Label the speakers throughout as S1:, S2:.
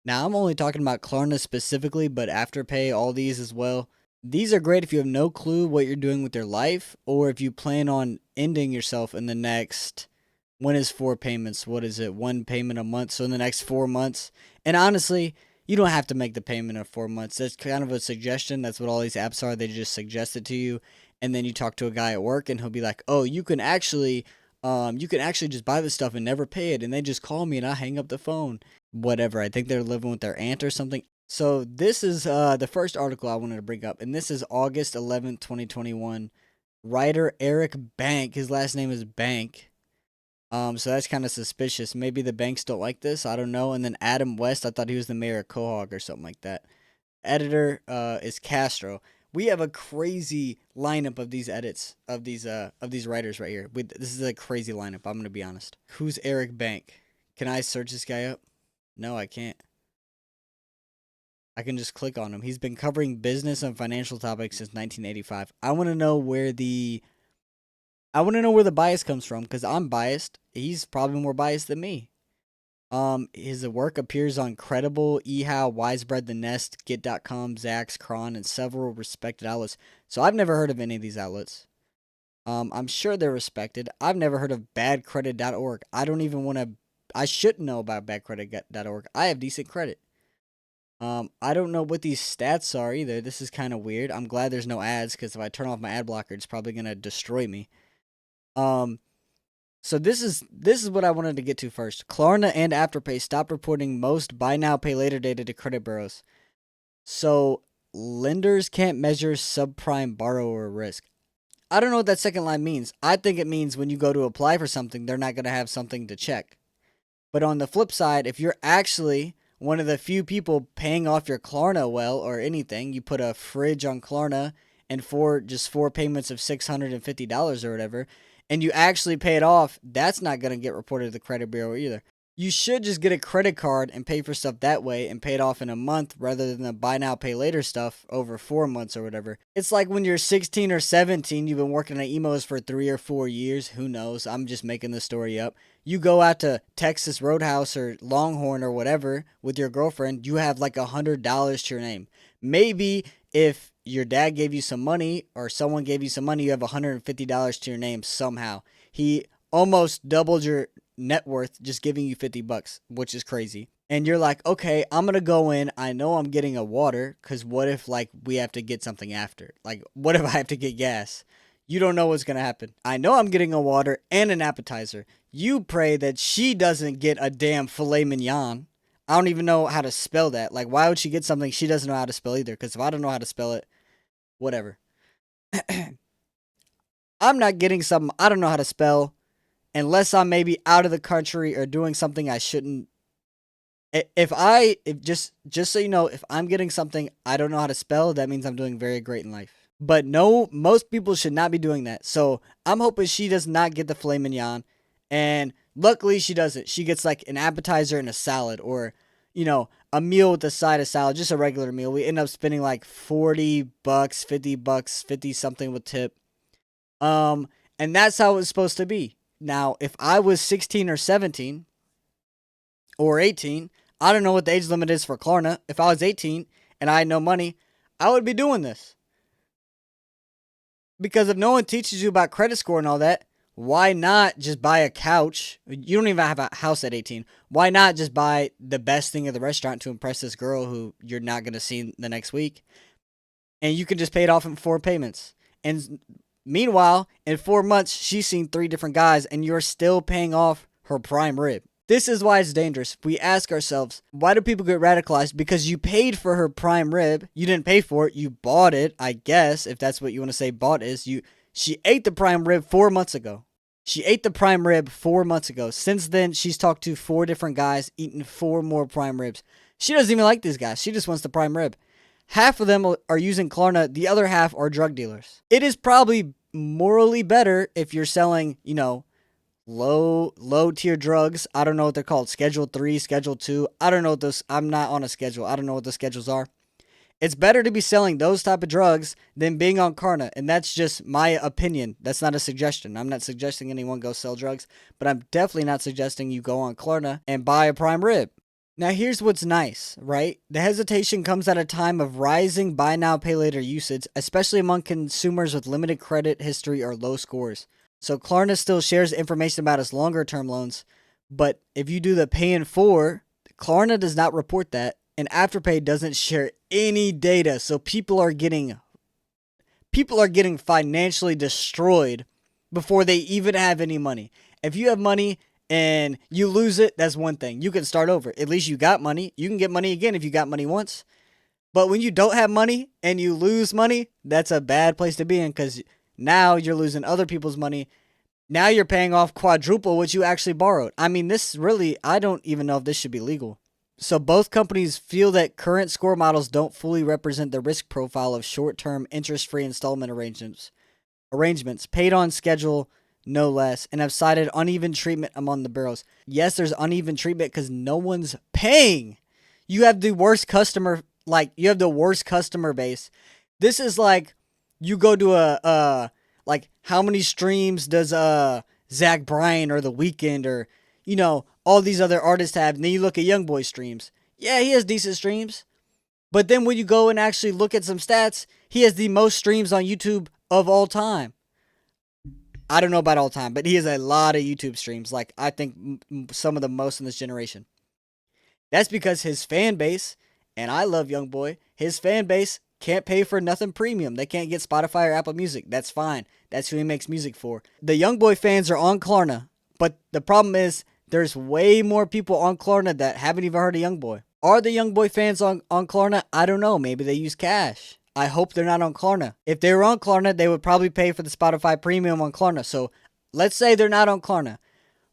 S1: Now, I'm only talking about Klarna specifically, but Afterpay, all these as well. These are great if you have no clue what you're doing with your life, or if you plan on ending yourself in the next, when is 4 payments? What is it? One payment a month. So in the next 4 months. And honestly, you don't have to make the payment in 4 months. That's kind of a suggestion. That's what all these apps are. They just suggest it to you. And then you talk to a guy at work and he'll be like, oh, you can actually just buy this stuff and never pay it. And they just call me and I hang up the phone. Whatever. I think they're living with their aunt or something. So this is the first article I wanted to bring up, and this is August 11th, 2021. Writer Eric Bank, his last name is Bank. So that's kind of suspicious. Maybe the banks don't like this. I don't know. And then Adam West, I thought he was the mayor of Quahog or something like that. Editor is Castro. We have a crazy lineup of these edits of these writers right here. This is a crazy lineup. I'm gonna be honest. Who's Eric Bank? Can I search this guy up? No, I can't. I can just click on him. He's been covering business and financial topics since 1985. I want to know where the bias comes from because I'm biased. He's probably more biased than me. His work appears on Credible, eHow, Wisebread, The Nest, Git.com, Zax, Cron, and several respected outlets. So I've never heard of any of these outlets. I'm sure they're respected. I've never heard of badcredit.org. I don't even want to. I shouldn't know about badcredit.org. I have decent credit. I don't know what these stats are either. This is kind of weird. I'm glad there's no ads because if I turn off my ad blocker, it's probably gonna destroy me. Um, so this is what I wanted to get to first. Klarna and Afterpay stopped reporting most buy now pay later data to credit bureaus. So lenders can't measure subprime borrower risk. I don't know what that second line means. I think it means when you go to apply for something, they're not gonna have something to check. But on the flip side, if you're actually one of the few people paying off your Klarna well or anything, you put a fridge on Klarna and just 4 payments of $650 or whatever, and you actually pay it off, that's not going to get reported to the credit bureau either. You should just get a credit card and pay for stuff that way and pay it off in a month rather than the buy now, pay later stuff over 4 months or whatever. It's like when you're 16 or 17, you've been working at emos for 3 or 4 years. Who knows? I'm just making the story up. You go out to Texas Roadhouse or Longhorn or whatever with your girlfriend, you have like $100 to your name. Maybe if your dad gave you some money or someone gave you some money, you have $150 to your name somehow. He almost doubled your net worth just giving you 50 bucks, which is crazy. And you're like, okay, I'm going to go in. I know I'm getting a water because what if like we have to get something after? Like, what if I have to get gas? You don't know what's going to happen. I know I'm getting a water and an appetizer. You pray that she doesn't get a damn filet mignon. I don't even know how to spell that. Like, why would she get something she doesn't know how to spell either? Because if I don't know how to spell it, whatever. I'm not getting something I don't know how to spell unless I'm maybe out of the country or doing something I shouldn't. If just so you know, if I'm getting something I don't know how to spell, that means I'm doing very great in life. But no, most people should not be doing that. So I'm hoping she does not get the filet mignon, and luckily she doesn't. She gets like an appetizer and a salad, or a meal with a side of salad, just a regular meal. We end up spending like $40, $50, 50 something with tip. And that's how it was supposed to be. Now, if I was 16 or 17 or 18, I don't know what the age limit is for Klarna. If I was 18 and I had no money, I would be doing this. Because if no one teaches you about credit score and all that, why not just buy a couch? You don't even have a house at 18. Why not just buy the best thing at the restaurant to impress this girl who you're not going to see the next week? And you can just pay it off in 4 payments. And meanwhile, in 4 months, she's seen 3 different guys and you're still paying off her prime rib. This is why it's dangerous. We ask ourselves, why do people get radicalized? Because you paid for her prime rib. You didn't pay for it. You bought it, I guess, if that's what you want to say bought is. She ate the prime rib 4 months ago. She ate the prime rib 4 months ago. Since then, she's talked to 4 different guys, eaten 4 more prime ribs. She doesn't even like these guys. She just wants the prime rib. Half of them are using Klarna. The other half are drug dealers. It is probably morally better if you're selling, low tier drugs. I don't know what they're called. Schedule 3, Schedule 2. I don't know what those. I'm not on a schedule. I don't know what the schedules are. It's better to be selling those type of drugs than being on Klarna, and that's just my opinion. That's not a suggestion. I'm not suggesting anyone go sell drugs, but I'm definitely not suggesting you go on Klarna and buy a prime rib. Now, here's what's nice, right? The hesitation comes at a time of rising buy now, pay later usage, especially among consumers with limited credit history or low scores. So, Klarna still shares information about its longer term loans, but if you do the pay in four, Klarna does not report that, and Afterpay doesn't share any data. So, people are getting financially destroyed before they even have any money. If you have money and you lose it, that's one thing. You can start over. At least you got money. You can get money again if you got money once. But when you don't have money and you lose money, that's a bad place to be in, because now you're losing other people's money. Now you're paying off quadruple what you actually borrowed. I mean, this really, I don't even know if this should be legal. So both companies feel that current score models don't fully represent the risk profile of short-term interest-free installment arrangements paid on schedule, no less, and have cited uneven treatment among the bureaus. Yes, there's uneven treatment because no one's paying. You have the worst customer, you have the worst customer base. This is like you go to like, how many streams does Zach Bryan or The Weeknd or all these other artists have, and then you look at YoungBoy streams. Yeah, he has decent streams. But then when you go and actually look at some stats, he has the most streams on YouTube of all time. I don't know about all time, but he has a lot of YouTube streams. Like, I think some of the most in this generation. That's because his fan base, and I love YoungBoy, his fan base can't pay for nothing premium. They can't get Spotify or Apple Music. That's fine. That's who he makes music for. The YoungBoy fans are on Klarna, but the problem is there's way more people on Klarna that haven't even heard of YoungBoy. Are the YoungBoy fans on Klarna? I don't know. Maybe they use cash. I hope they're not on Klarna. If they were on Klarna, they would probably pay for the Spotify premium on Klarna. So let's say they're not on Klarna.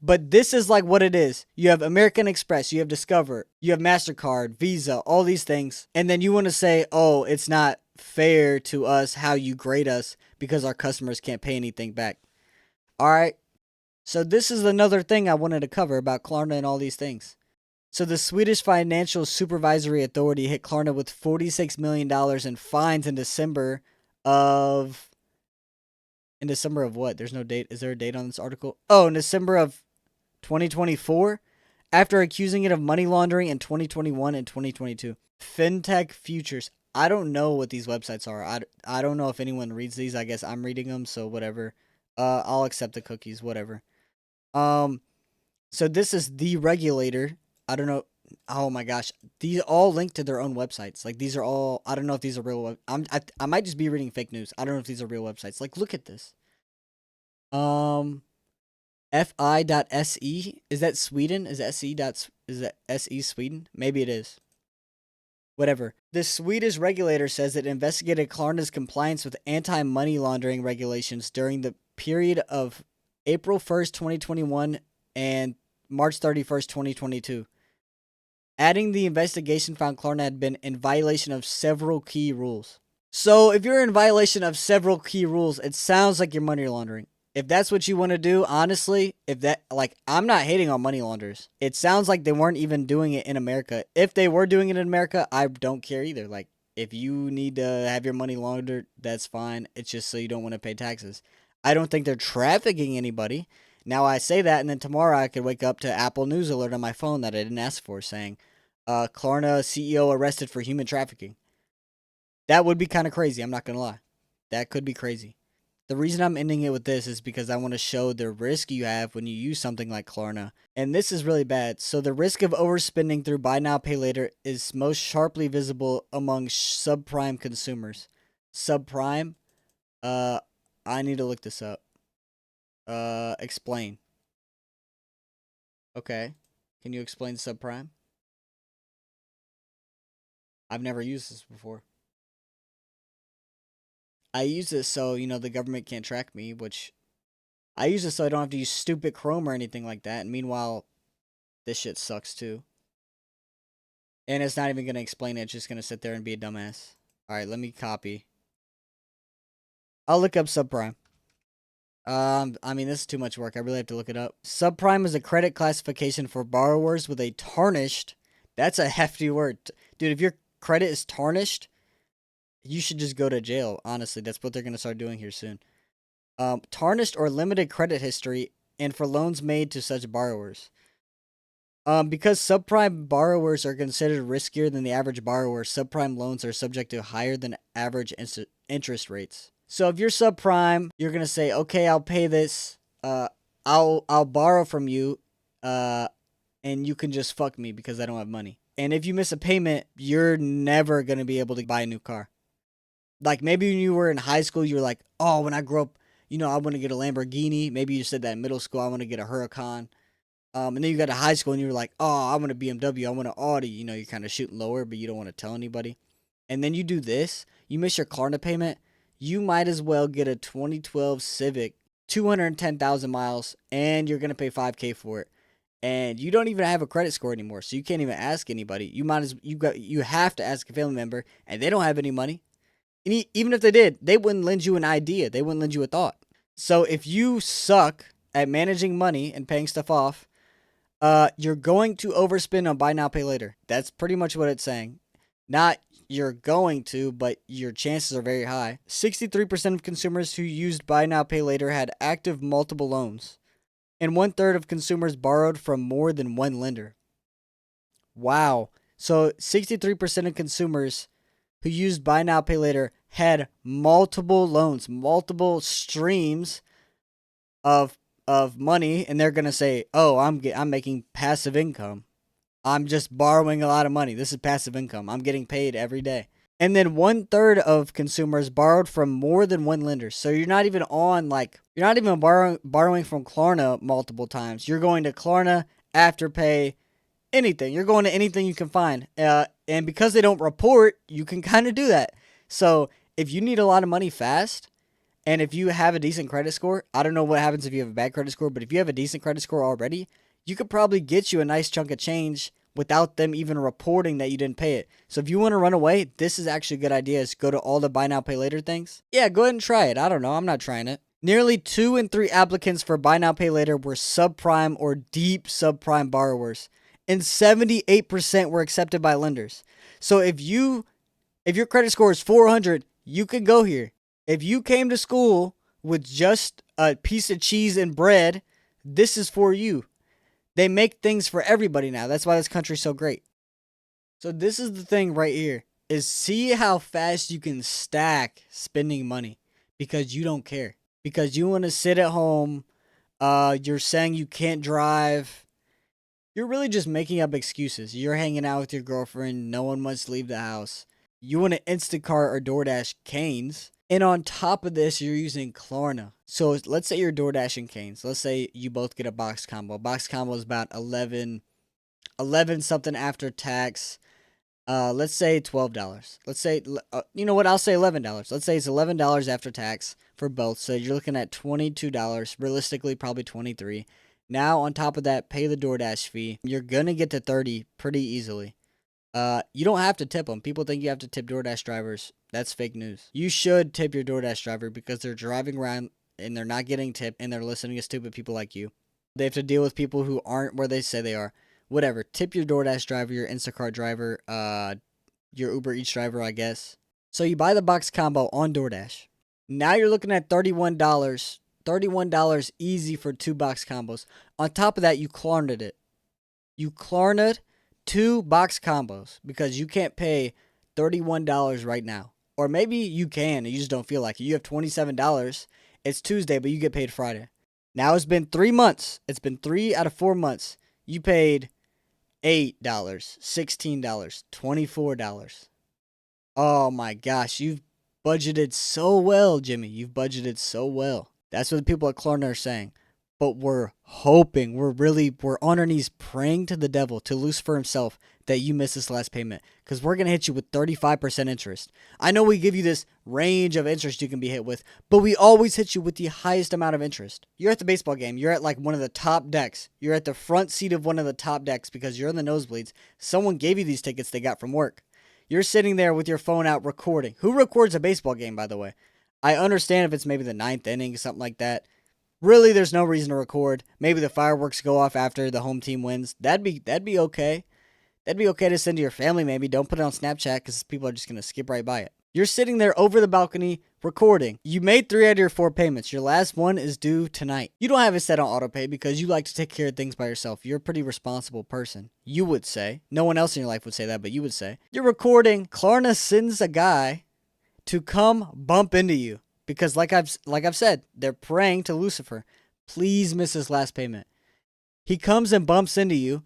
S1: But this is like what it is. You have American Express, you have Discover, you have MasterCard, Visa, all these things. And then you want to say, oh, it's not fair to us how you grade us because our customers can't pay anything back. All right. So this is another thing I wanted to cover about Klarna and all these things. So the Swedish Financial Supervisory Authority hit Klarna with $46 million in fines in December of... In December of what? There's no date. Is there a date on this article? Oh, in December of 2024, after accusing it of money laundering in 2021 and 2022. Fintech Futures. I don't know what these websites are. I don't know if anyone reads these. I guess I'm reading them, so whatever. I'll accept the cookies, whatever. Um, so this is the regulator. I don't know. Oh my gosh, these all link to their own websites. Like, these are all. I don't know if these are real. I might just be reading fake news. I don't know if these are real websites. Like, look at this. Um, fi.se, is that Sweden? Is that SE Sweden? Maybe it is. Whatever. The Swedish regulator says it investigated Klarna's compliance with anti-money laundering regulations during the period of April 1st, 2021 and March 31st, 2022. Adding, the investigation found Klarna had been in violation of several key rules. So if you're in violation of several key rules, it sounds like you're money laundering. If that's what you want to do, honestly, I'm not hating on money launderers. It sounds like they weren't even doing it in America. If they were doing it in America, I don't care either. Like, if you need to have your money laundered, that's fine. It's just so you don't want to pay taxes. I don't think they're trafficking anybody. Now, I say that, and then tomorrow I could wake up to Apple News alert on my phone that I didn't ask for, saying, Klarna CEO arrested for human trafficking. That would be kind of crazy. I'm not going to lie. That could be crazy. The reason I'm ending it with this is because I want to show the risk you have when you use something like Klarna. And this is really bad. So the risk of overspending through buy now, pay later is most sharply visible among subprime consumers. Subprime? I need to look this up. Explain. Okay. Can you explain subprime? I've never used this before. I use this so, the government can't track me, which I use this so I don't have to use stupid Chrome or anything like that. And meanwhile, this shit sucks too. And it's not even going to explain it. It's just going to sit there and be a dumbass. Alright, let me copy. I'll look up subprime. I mean, this is too much work. I really have to look it up. Subprime is a credit classification for borrowers with a tarnished... That's a hefty word. Dude, if your credit is tarnished, you should just go to jail. Honestly, that's what they're going to start doing here soon. Tarnished or limited credit history, and for loans made to such borrowers. Because subprime borrowers are considered riskier than the average borrower, subprime loans are subject to higher than average interest rates. So if you're subprime, you're gonna say, okay, I'll pay this. I'll borrow from you, uh, and you can just fuck me because I don't have money. And if you miss a payment, you're never gonna be able to buy a new car. Like maybe when you were in high school, you were like, oh, when I grow up, I want to get a Lamborghini. Maybe you said that in middle school, I want to get a Huracan. And then you got to high school and you were like, oh, I want a BMW. I want an Audi. You're kind of shooting lower, but you don't want to tell anybody. And then you do this, you miss your Klarna payment, you might as well get a 2012 Civic, 210,000 miles, and you're going to pay 5K for it. And you don't even have a credit score anymore, so you can't even ask anybody. You have to ask a family member, and they don't have any money. And even if they did, they wouldn't lend you an idea. They wouldn't lend you a thought. So if you suck at managing money and paying stuff off, you're going to overspend on buy now, pay later. That's pretty much what it's saying. Not you're going to, but your chances are very high. 63% of consumers who used buy now, pay later had active multiple loans, and 1/3 of consumers borrowed from more than one lender. Wow. So 63% of consumers who used buy now, pay later had multiple loans, multiple streams of money, and they're gonna say, "Oh, I'm making passive income. I'm just borrowing a lot of money. This is passive income. I'm getting paid every day." And then 1/3 of consumers borrowed from more than one lender. So you're not even borrowing from Klarna multiple times. You're going to Klarna, Afterpay, anything. You're going to anything you can find. And because they don't report, you can kind of do that. So if you need a lot of money fast, and if you have a decent credit score, I don't know what happens if you have a bad credit score, but if you have a decent credit score already, you could probably get you a nice chunk of change without them even reporting that you didn't pay it. So if you want to run away, this is actually a good idea, is go to all the buy now, pay later things. Yeah, go ahead and try it. I don't know. I'm not trying it. Nearly 2 in 3 applicants for buy now, pay later were subprime or deep subprime borrowers, and 78% were accepted by lenders. So if your credit score is 400, you can go here. If you came to school with just a piece of cheese and bread, this is for you. They make things for everybody now. That's why this country's so great. So this is the thing right here, is see how fast you can stack spending money because you don't care. Because you want to sit at home. You're saying you can't drive. You're really just making up excuses. You're hanging out with your girlfriend. No one wants to leave the house. You want to Instacart or DoorDash Canes. And on top of this, you're using Klarna. So let's say you're DoorDashing Canes. Let's say you both get a box combo. Box combo is about 11 something after tax. Let's say $12. Let's say, you know what? I'll say $11. Let's say it's $11 after tax for both. So you're looking at $22. Realistically, probably 23. Now, on top of that, pay the DoorDash fee. You're going to get to 30 pretty easily. You don't have to tip them. People think you have to tip DoorDash drivers. That's fake news. You should tip your DoorDash driver because they're driving around and they're not getting tipped and they're listening to stupid people like you. They have to deal with people who aren't where they say they are. Whatever. Tip your DoorDash driver, your Instacart driver, your Uber Eats driver, I guess. So you buy the box combo on DoorDash. Now you're looking at $31. $31 easy for 2 box combos. On top of that, you Klarna'd it. You Klarna'd 2 box combos because you can't pay $31 right now. Or maybe you can and you just don't feel like it. You have $27. It's Tuesday, but you get paid Friday. Now it's been 3 months. It's been 3 out of 4 months. You paid $8, $16, $24. Oh my gosh, you've budgeted so well, Jimmy. You've budgeted so well. That's what the people at Klarna are saying. But we're hoping, we're on our knees praying to the devil, to Lucifer himself, that you miss this last payment. Because we're going to hit you with 35% interest. I know we give you this range of interest you can be hit with, but we always hit you with the highest amount of interest. You're at the baseball game. You're at like one of the top decks. You're at the front seat of one of the top decks because you're in the nosebleeds. Someone gave you these tickets they got from work. You're sitting there with your phone out recording. Who records a baseball game, by the way? I understand if it's maybe the 9th inning, something like that. Really, there's no reason to record. Maybe the fireworks go off after the home team wins. That'd be okay. That'd be okay to send to your family maybe. Don't put it on Snapchat because people are just going to skip right by it. You're sitting there over the balcony recording. You made 3 out of your 4 payments. Your last one is due tonight. You don't have it set on autopay because you like to take care of things by yourself. You're a pretty responsible person. You would say. No one else in your life would say that, but you would say. You're recording. Klarna sends a guy to come bump into you because like I've said, they're praying to Lucifer. Please miss his last payment. He comes and bumps into you.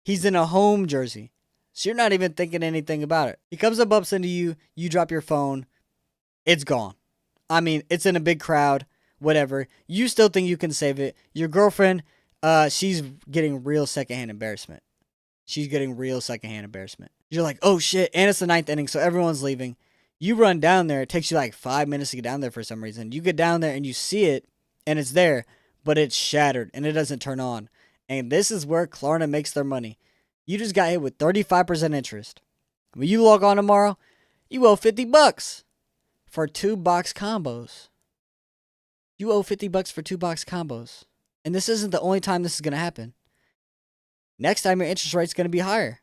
S1: He's in a home jersey. So you're not even thinking anything about it. He comes and bumps into you. You drop your phone. It's gone. I mean, it's in a big crowd. Whatever. You still think you can save it. Your girlfriend, she's getting real secondhand embarrassment. She's getting real secondhand embarrassment. You're like, oh shit. And it's the 9th inning, so everyone's leaving. You run down there. It takes you like 5 minutes to get down there for some reason. You get down there and you see it, and it's there, but it's shattered and it doesn't turn on. And this is where Klarna makes their money. You just got hit with 35% interest. When you log on tomorrow, you owe $50 for 2 box combos. You owe $50 for 2 box combos. And this isn't the only time this is going to happen. Next time your interest rate's going to be higher.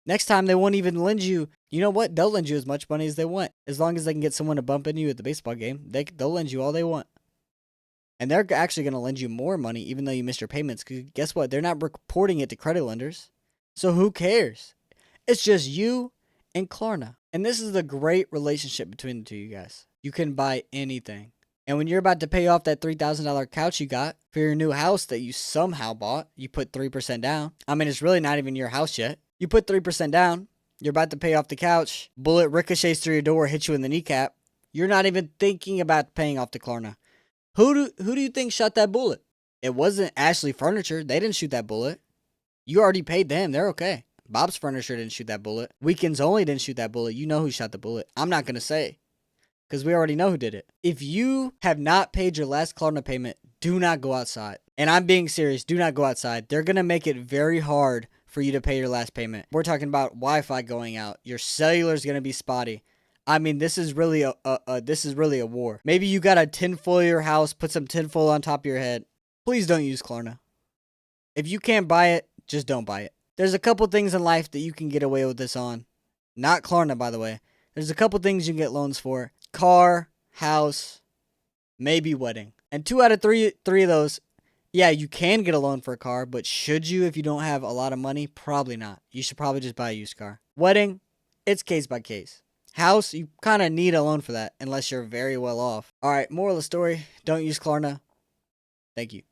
S1: Next time they won't even lend you. You know what? They'll lend you as much money as they want. As long as they can get someone to bump into you at the baseball game, they'll lend you all they want. And they're actually going to lend you more money even though you missed your payments. Because guess what? They're not reporting it to credit lenders. So who cares? It's just you and Klarna. And this is the great relationship between the two of you guys. You can buy anything. And when you're about to pay off that $3,000 couch you got for your new house that you somehow bought, you put 3% down. I mean, it's really not even your house yet. You put 3% down. You're about to pay off the couch. Bullet ricochets through your door, hits you in the kneecap. You're not even thinking about paying off the Klarna. Who do you think shot that bullet? It wasn't Ashley Furniture. They didn't shoot that bullet. You already paid them. They're okay. Bob's Furniture didn't shoot that bullet. Weekends Only didn't shoot that bullet. You know who shot the bullet. I'm not going to say because we already know who did it. If you have not paid your last Klarna payment, do not go outside. And I'm being serious. Do not go outside. They're going to make it very hard for you to pay your last payment. We're talking about Wi-Fi going out. Your cellular is going to be spotty. I mean, this is really a war. Maybe you got a tinfoil your house, put some tinfoil on top of your head. Please don't use Klarna. If you can't buy it, just don't buy it. There's a couple things in life that you can get away with this on. Not Klarna, by the way. There's a couple things you can get loans for. Car, house, maybe wedding. And 2 out of 3 of those, yeah, you can get a loan for a car, but should you if you don't have a lot of money? Probably not. You should probably just buy a used car. Wedding, it's case by case. House, you kind of need a loan for that unless you're very well off. All right, moral of the story, don't use Klarna. Thank you.